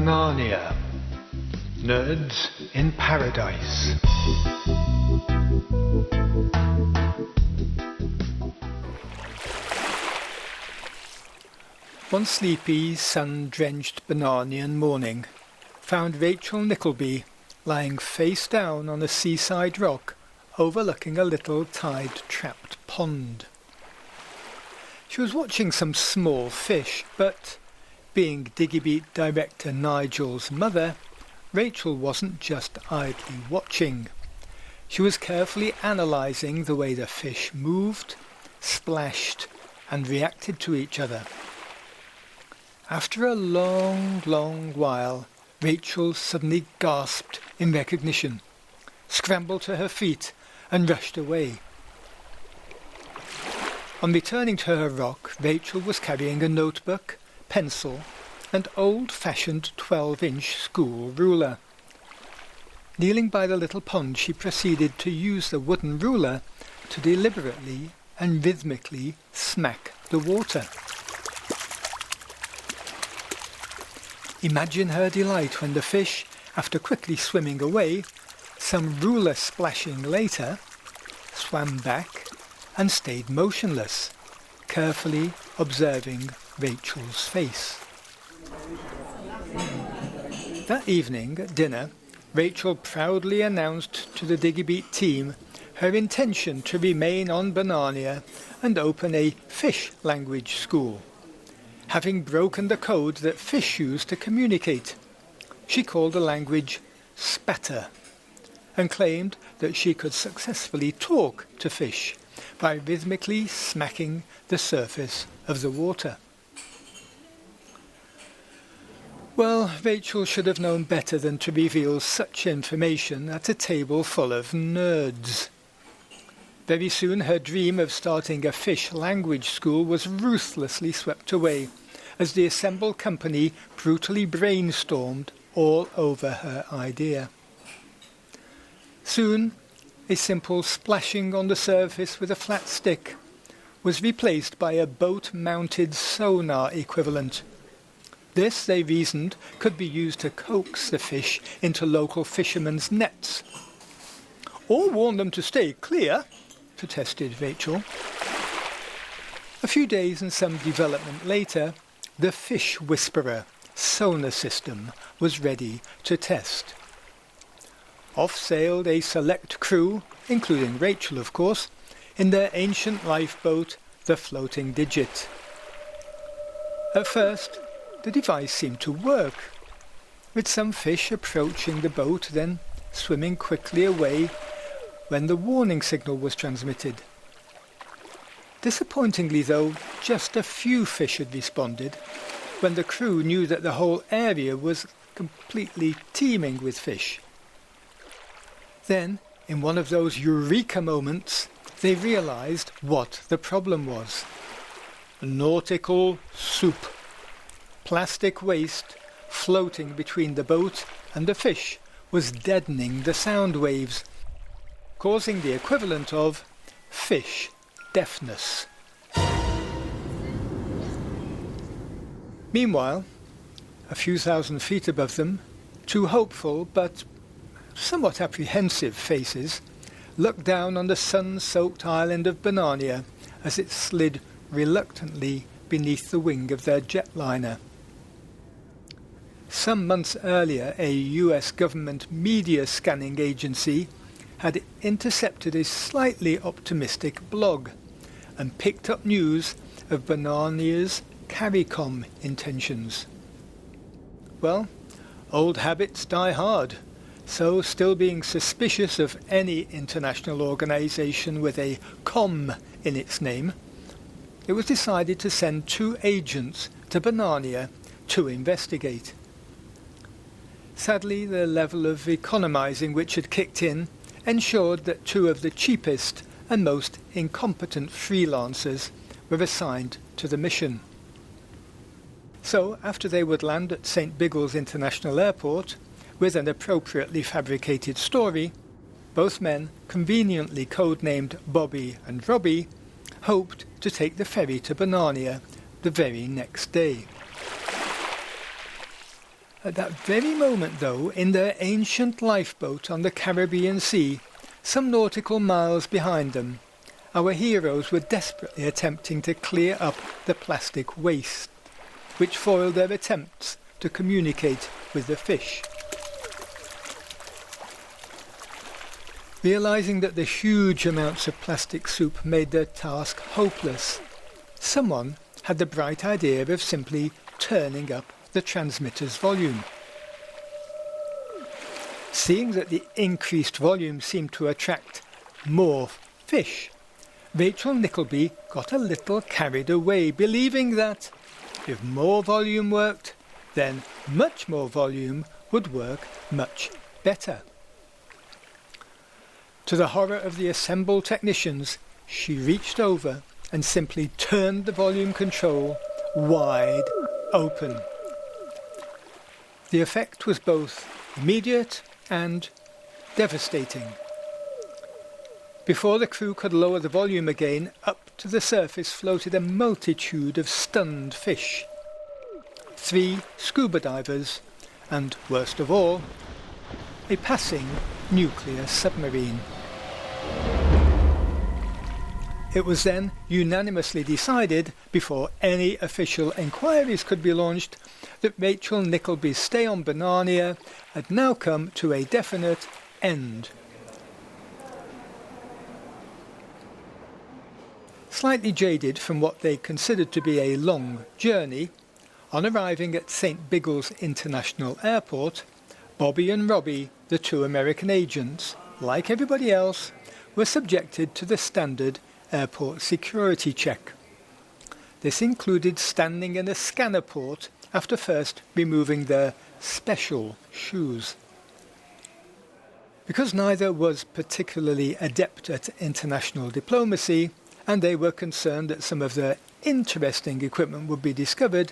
Banania. Nerds in Paradise. One sleepy, sun-drenched Bananian morning found Rachel Nickleby lying face down on a seaside rock overlooking a little tide-trapped pond. She was watching some small fish, but being Diggybeat director Nigel's mother, Rachel wasn't just idly watching. She was carefully analysing the way the fish moved, splashed, and reacted to each other. After a long while, Rachel suddenly gasped in recognition, scrambled to her feet, and rushed away. On returning to her rock, Rachel was carrying a notebook, pencil, and old-fashioned 12-inch school ruler. Kneeling by the little pond, she proceeded to use the wooden ruler to deliberately and rhythmically smack the water. Imagine her delight when the fish, after quickly swimming away, some ruler splashing later, swam back and stayed motionless, carefully observing Rachel's face. That evening at dinner, Rachel proudly announced to the Diggybeat team her intention to remain on Banania and open a fish language school, having broken the code that fish use to communicate. She called the language Spatter and claimed that she could successfully talk to fish by rhythmically smacking the surface of the water. Well, Rachel should have known better than to reveal such information at a table full of nerds. Very soon her dream of starting a fish language school was ruthlessly swept away as the assembled company brutally brainstormed all over her idea. Soon, a simple splashing on the surface with a flat stick was replaced by a boat-mounted sonar equivalent. This, they reasoned, could be used to coax the fish into local fishermen's nets. "Or warn them to stay clear," protested Rachel. A few days and some development later, the Fish Whisperer sonar system was ready to test. Off sailed a select crew, including Rachel of course, in their ancient lifeboat, the Floating Digit. At first, the device seemed to work, with some fish approaching the boat, then swimming quickly away when the warning signal was transmitted. Disappointingly though, just a few fish had responded, when the crew knew that the whole area was completely teeming with fish. Then, in one of those eureka moments, they realised what the problem was. Nautical soup. Plastic waste floating between the boat and the fish was deadening the sound waves, causing the equivalent of fish deafness. Meanwhile, a few thousand feet above them, two hopeful but somewhat apprehensive faces looked down on the sun-soaked island of Banania as it slid reluctantly beneath the wing of their jetliner. Some months earlier, a US government media scanning agency had intercepted a slightly optimistic blog and picked up news of Banania's CARICOM intentions. Well, old habits die hard, so still being suspicious of any international organisation with a COM in its name, it was decided to send 2 agents to Banania to investigate. Sadly, the level of economising which had kicked in ensured that 2 of the cheapest and most incompetent freelancers were assigned to the mission. So, after they would land at St. Biggles International Airport with an appropriately fabricated story, both men, conveniently codenamed Bobby and Robbie, hoped to take the ferry to Banania the very next day. At that very moment, though, in their ancient lifeboat on the Caribbean Sea, some nautical miles behind them, our heroes were desperately attempting to clear up the plastic waste, which foiled their attempts to communicate with the fish. Realizing that the huge amounts of plastic soup made their task hopeless, someone had the bright idea of simply turning up the transmitter's volume. Seeing that the increased volume seemed to attract more fish, Rachel Nickleby got a little carried away, believing that if more volume worked, then much more volume would work much better. To the horror of the assembled technicians, she reached over and simply turned the volume control wide open. The effect was both immediate and devastating. Before the crew could lower the volume again, up to the surface floated a multitude of stunned fish. 3 scuba divers, and worst of all, a passing nuclear submarine. It was then unanimously decided, before any official inquiries could be launched, that Rachel Nickleby's stay on Banania had now come to a definite end. Slightly jaded from what they considered to be a long journey, on arriving at St. Biggles International Airport, Bobby and Robbie, the 2 American agents, like everybody else, were subjected to the standard airport security check. This included standing in a scanner port after first removing their special shoes. Because neither was particularly adept at international diplomacy, and they were concerned that some of their interesting equipment would be discovered,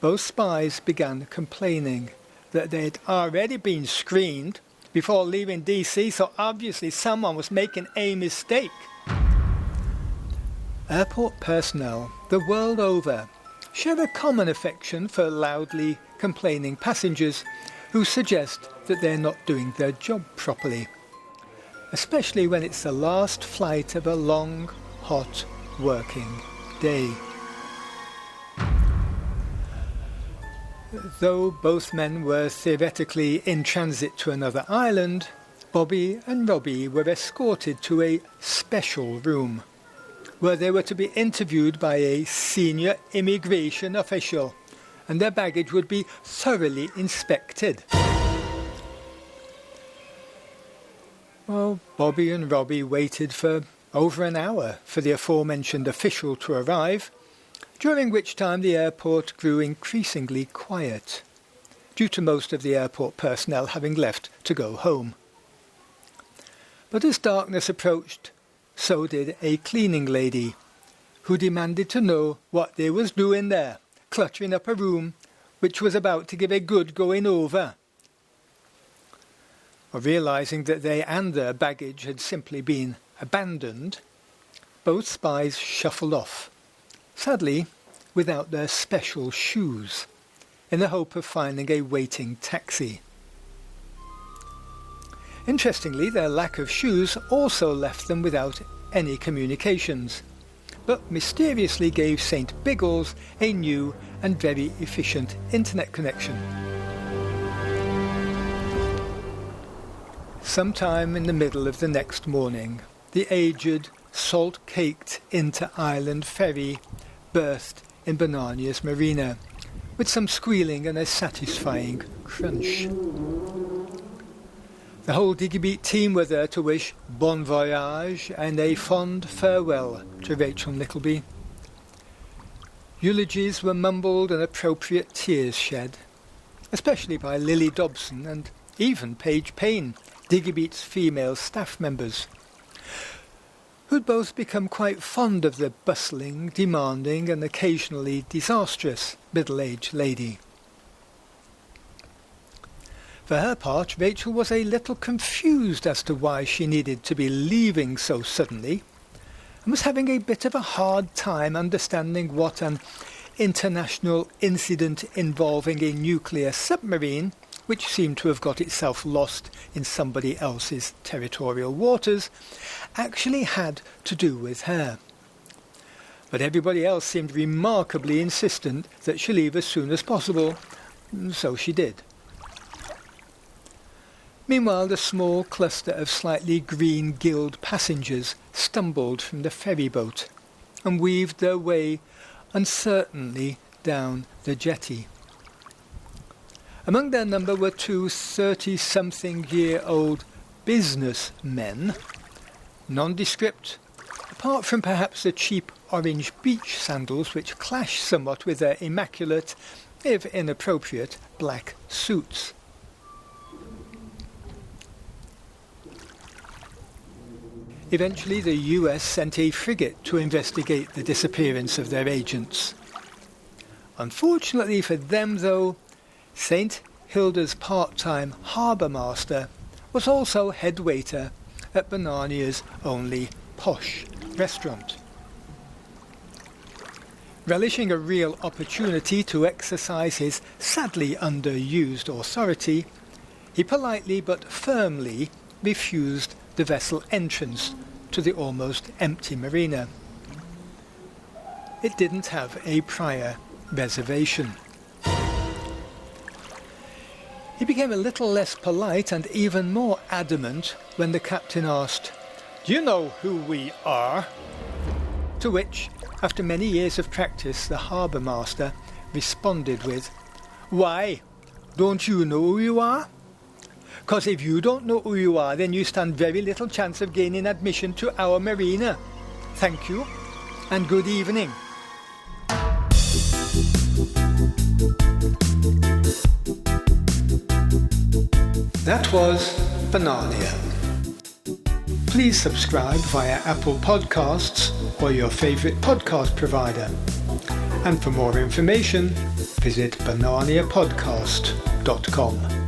both spies began complaining that they had already been screened before leaving DC, so obviously someone was making a mistake. Airport personnel the world over share a common affection for loudly complaining passengers who suggest that they're not doing their job properly, especially when it's the last flight of a long, hot working day. Though both men were theoretically in transit to another island, Bobby and Robbie were escorted to a special room, where they were to be interviewed by a senior immigration official, and their baggage would be thoroughly inspected. Well, Bobby and Robbie waited for over an hour for the aforementioned official to arrive, during which time the airport grew increasingly quiet, due to most of the airport personnel having left to go home. But as darkness approached, so did a cleaning lady, who demanded to know what they was doing there, cluttering up a room which was about to give a good going over. Realizing that they and their baggage had simply been abandoned, both spies shuffled off, sadly without their special shoes, in the hope of finding a waiting taxi. Interestingly, their lack of shoes also left them without any communications, but mysteriously gave St. Biggles a new and very efficient internet connection. Sometime in the middle of the next morning, the aged, salt-caked inter-island ferry berthed in Banania's marina, with some squealing and a satisfying crunch. The whole Diggy Beat team were there to wish bon voyage and a fond farewell to Rachel Nickleby. Eulogies were mumbled and appropriate tears shed, especially by Lily Dobson and even Paige Payne, Diggy Beat's female staff members, who'd both become quite fond of the bustling, demanding and occasionally disastrous middle-aged lady. For her part, Rachel was a little confused as to why she needed to be leaving so suddenly, and was having a bit of a hard time understanding what an international incident involving a nuclear submarine, which seemed to have got itself lost in somebody else's territorial waters, actually had to do with her. But everybody else seemed remarkably insistent that she leave as soon as possible, so she did. Meanwhile, the small cluster of slightly green-gilled passengers stumbled from the ferry boat and weaved their way uncertainly down the jetty. Among their number were two 30-something-year-old businessmen, nondescript, apart from perhaps the cheap orange beach sandals which clashed somewhat with their immaculate, if inappropriate, black suits. Eventually, the US sent a frigate to investigate the disappearance of their agents. Unfortunately for them, though, St. Hilda's part-time harbour master was also head waiter at Banania's only posh restaurant. Relishing a real opportunity to exercise his sadly underused authority, he politely but firmly refused the vessel entrance to the almost empty marina. It didn't have a prior reservation. He became a little less polite and even more adamant when the captain asked, "Do you know who we are?" To which, after many years of practice, the harbour master responded with, "Why, don't you know who you are? 'Cause if you don't know who you are, then you stand very little chance of gaining admission to our marina. Thank you, and good evening." That was Banania. Please subscribe via Apple Podcasts or your favourite podcast provider. And for more information, visit bananiapodcast.com.